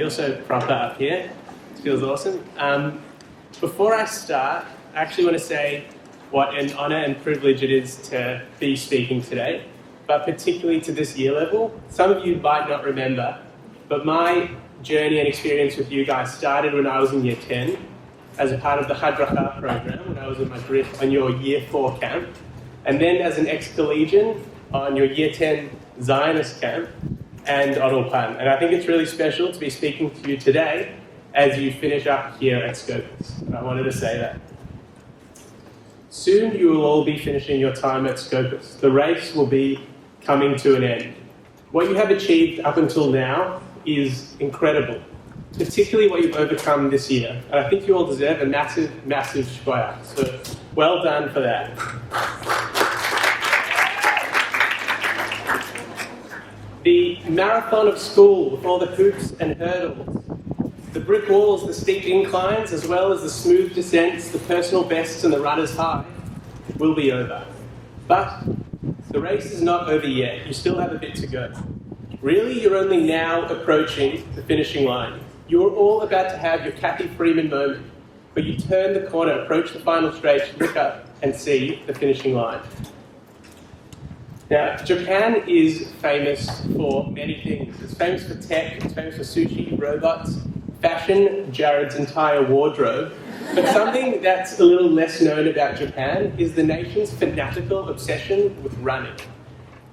feel so proper up here. It feels awesome. Before I start, I actually want to say what an honour and privilege it is to be speaking today, but particularly to this year level. Some of you might not remember, but my journey and experience with you guys started when I was in year 10 as a part of the Hadracha Program, when I was in Madrich on your year 4 camp, and then as an ex-collegian on your year 10 Zionist Camp and on Old Collegian. And I think it's really special to be speaking to you today as you finish up here at Scopus. And I wanted to say that. Soon you will all be finishing your time at Scopus. The race will be coming to an end. What you have achieved up until now is incredible, particularly what you've overcome this year. And I think you all deserve a massive, massive shkoyach. So well done for that. The marathon of school with all the hoops and hurdles, the brick walls, the steep inclines, as well as the smooth descents, the personal bests and the runner's high, will be over. But the race is not over yet. You still have a bit to go. Really, you're only now approaching the finishing line. You're all about to have your Kathy Freeman moment, where you turn the corner, approach the final straight, look up and see the finishing line. Now, Japan is famous for many things. It's famous for tech, it's famous for sushi, robots, fashion, Jared's entire wardrobe. But something that's a little less known about Japan is the nation's fanatical obsession with running.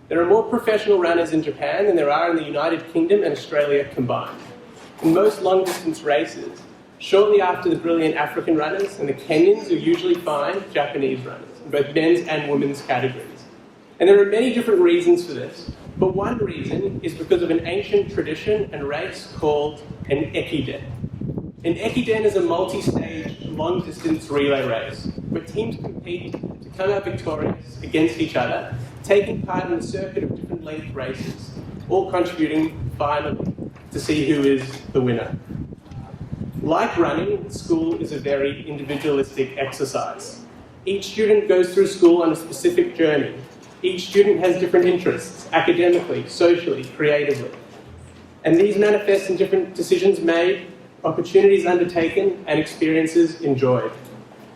There are more professional runners in Japan than there are in the United Kingdom and Australia combined. In most long-distance races, shortly after the brilliant African runners and the Kenyans, you'll usually find Japanese runners in both men's and women's categories. And there are many different reasons for this, but one reason is because of an ancient tradition and race called an ekiden. An ekiden is a multi-stage, long-distance relay race where teams compete to come out victorious against each other, taking part in a circuit of different length races, all contributing finally to see who is the winner. Like running, school is a very individualistic exercise. Each student goes through school on a specific journey. Each student has different interests, academically, socially, creatively. And these manifest in different decisions made, opportunities undertaken, and experiences enjoyed.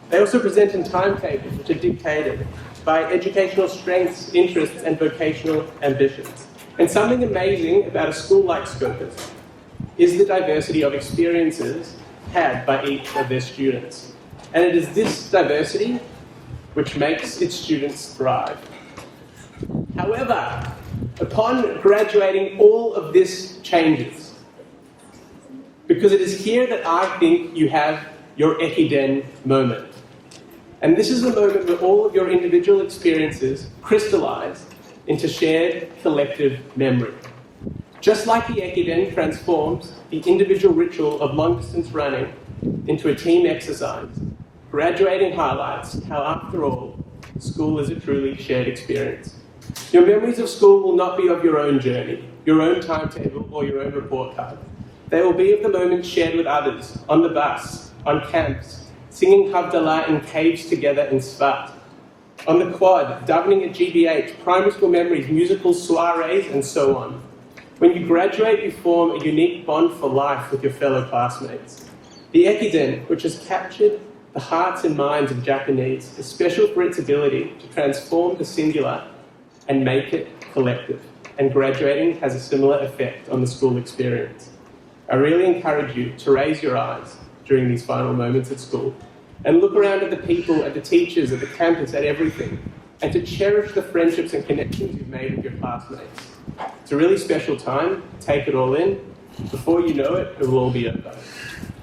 They also present in timetables which are dictated by educational strengths, interests, and vocational ambitions. And something amazing about a school like Scopus is the diversity of experiences had by each of their students. And it is this diversity which makes its students thrive. However, upon graduating, all of this changes. Because it is here that I think you have your ekiden moment. And this is the moment where all of your individual experiences crystallize into shared collective memory. Just like the ekiden transforms the individual ritual of long-distance running into a team exercise, graduating highlights how, after all, school is a truly shared experience. Your memories of school will not be of your own journey, your own timetable, or your own report card. They will be of the moments shared with others, on the bus, on camps, singing Havdalah in caves together in Sfat, on the quad, davening at GBH, primary school memories, musical soirees, and so on. When you graduate, you form a unique bond for life with your fellow classmates. The ekiden, which has captured the hearts and minds of Japanese, is special for its ability to transform the singular and make it collective. And graduating has a similar effect on the school experience. I really encourage you to raise your eyes during these final moments at school and look around at the people, at the teachers, at the campus, at everything, and to cherish the friendships and connections you've made with your classmates. It's a really special time. Take it all in. Before you know it, it will all be over.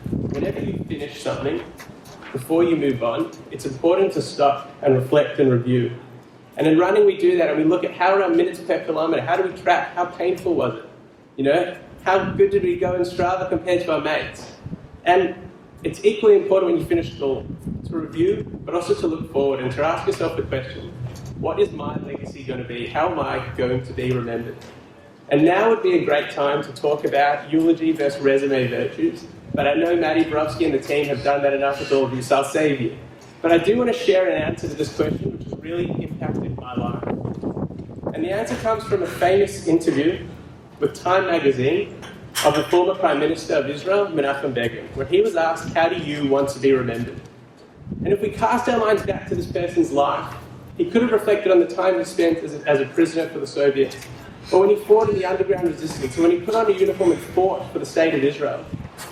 Whenever you finish something, before you move on, it's important to stop and reflect and review. And in running, we do that, and we look at how are our minutes per kilometre, how do we track, how painful was it? You know, how good did we go in Strava compared to our mates? And it's equally important when you finish school to review, but also to look forward and to ask yourself the question, what is my legacy going to be? How am I going to be remembered? And now would be a great time to talk about eulogy versus resume virtues, but I know Maddie Borowski and the team have done that enough with all of you, so I'll save you. But I do want to share an answer to this question, which has really impacted my life. And the answer comes from a famous interview with Time magazine of the former Prime Minister of Israel, Menachem Begin, where he was asked, how do you want to be remembered? And if we cast our minds back to this person's life, he could have reflected on the time he spent as a prisoner for the Soviets, or when he fought in the underground resistance, or when he put on a uniform and fought for the state of Israel,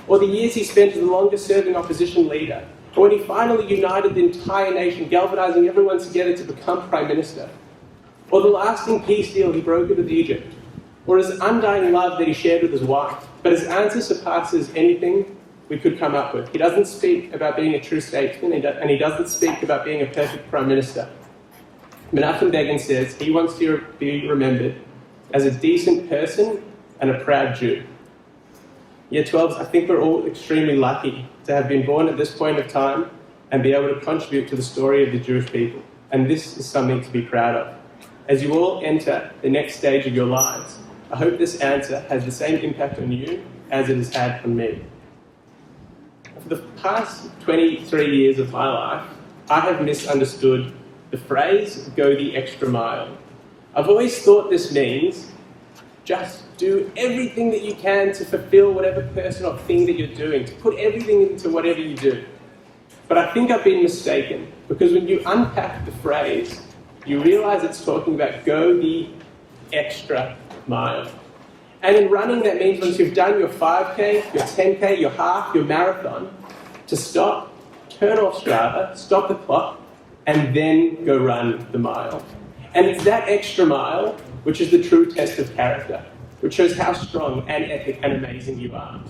or the years he spent as the longest-serving opposition leader, or when he finally united the entire nation, galvanizing everyone together to become Prime Minister, or the lasting peace deal he brokered with Egypt, or his undying love that he shared with his wife. But his answer surpasses anything we could come up with. He doesn't speak about being a true statesman, and he doesn't speak about being a perfect Prime Minister. Menachem Begin says he wants to be remembered as a decent person and a proud Jew. Year 12s, I think we're all extremely lucky to have been born at this point of time and be able to contribute to the story of the Jewish people. And this is something to be proud of. As you all enter the next stage of your lives, I hope this answer has the same impact on you as it has had on me. For the past 23 years of my life, I have misunderstood the phrase, go the extra mile. I've always thought this means just do everything that you can to fulfill whatever person or thing that you're doing, to put everything into whatever you do. But I think I've been mistaken, because when you unpack the phrase, you realize it's talking about go the extra mile. And in running, that means once you've done your 5K, your 10K, your half, your marathon, to stop, turn off Strava, stop the clock, and then go run the mile. And it's that extra mile which is the true test of character, which shows how strong and epic and amazing you are.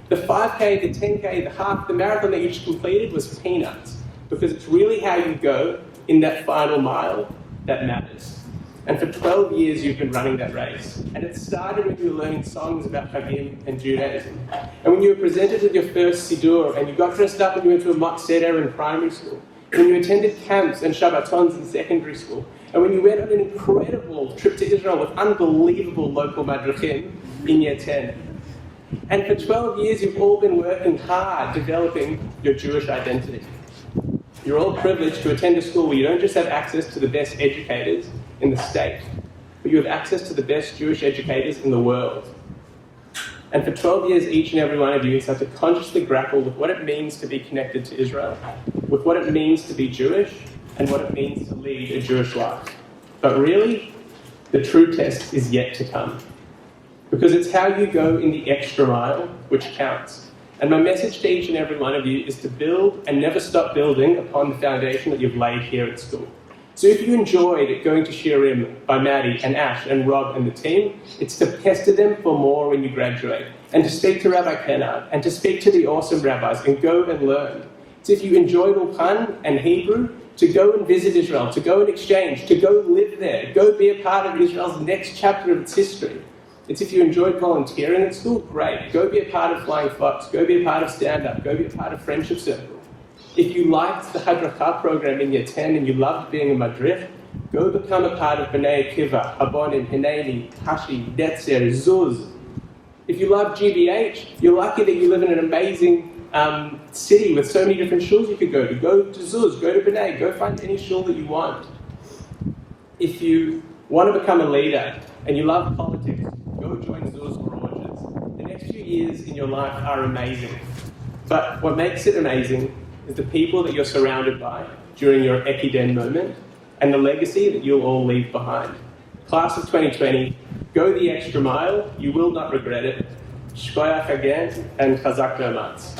The 5K, the 10K, the half, the marathon that you just completed was peanuts, because it's really how you go in that final mile that matters. And for 12 years you've been running that race. And it started when you were learning songs about Chagim and Judaism. And when you were presented with your first Siddur, and you got dressed up and you went to a mock seder in primary school. When you attended camps and Shabbatons in secondary school. And when you went on an incredible trip to Israel with unbelievable local Madrichim in year 10. And for 12 years you've all been working hard developing your Jewish identity. You're all privileged to attend a school where you don't just have access to the best educators in the state, but you have access to the best Jewish educators in the world. And for 12 years, each and every one of you has had to consciously grapple with what it means to be connected to Israel, with what it means to be Jewish, and what it means to lead a Jewish life. But really, the true test is yet to come. Because it's how you go in the extra mile which counts. And my message to each and every one of you is to build and never stop building upon the foundation that you've laid here at school. So if you enjoyed going to Shiurim by Maddie and Ash and Rob and the team, it's to pester them for more when you graduate, and to speak to Rabbi Kennard, and to speak to the awesome rabbis, and go and learn. So if you enjoyed Ulpan and Hebrew, to go and visit Israel, to go and exchange, to go live there, go be a part of Israel's next chapter of its history. It's if you enjoyed volunteering at school, great. Go be a part of Flying Fox, go be a part of Stand Up, go be a part of Friendship Circle. If you liked the Hadracha Program in year 10 and you loved being a Madrich, go become a part of B'nai Akiva, Habonim, Hineni, Hashi, Detzer, Zuz. If you love GBH, you're lucky that you live in an amazing city with so many different shuls you could go to. Go to Zuz, go to B'nai, go find any shul that you want. If you want to become a leader and you love politics, go join Zuz or Orchards. The next few years in your life are amazing. But what makes it amazing is the people that you're surrounded by during your Ekiden moment and the legacy that you'll all leave behind. Class of 2020, go the extra mile. You will not regret it. Shkoyach again, and Chazak Ve'amatz.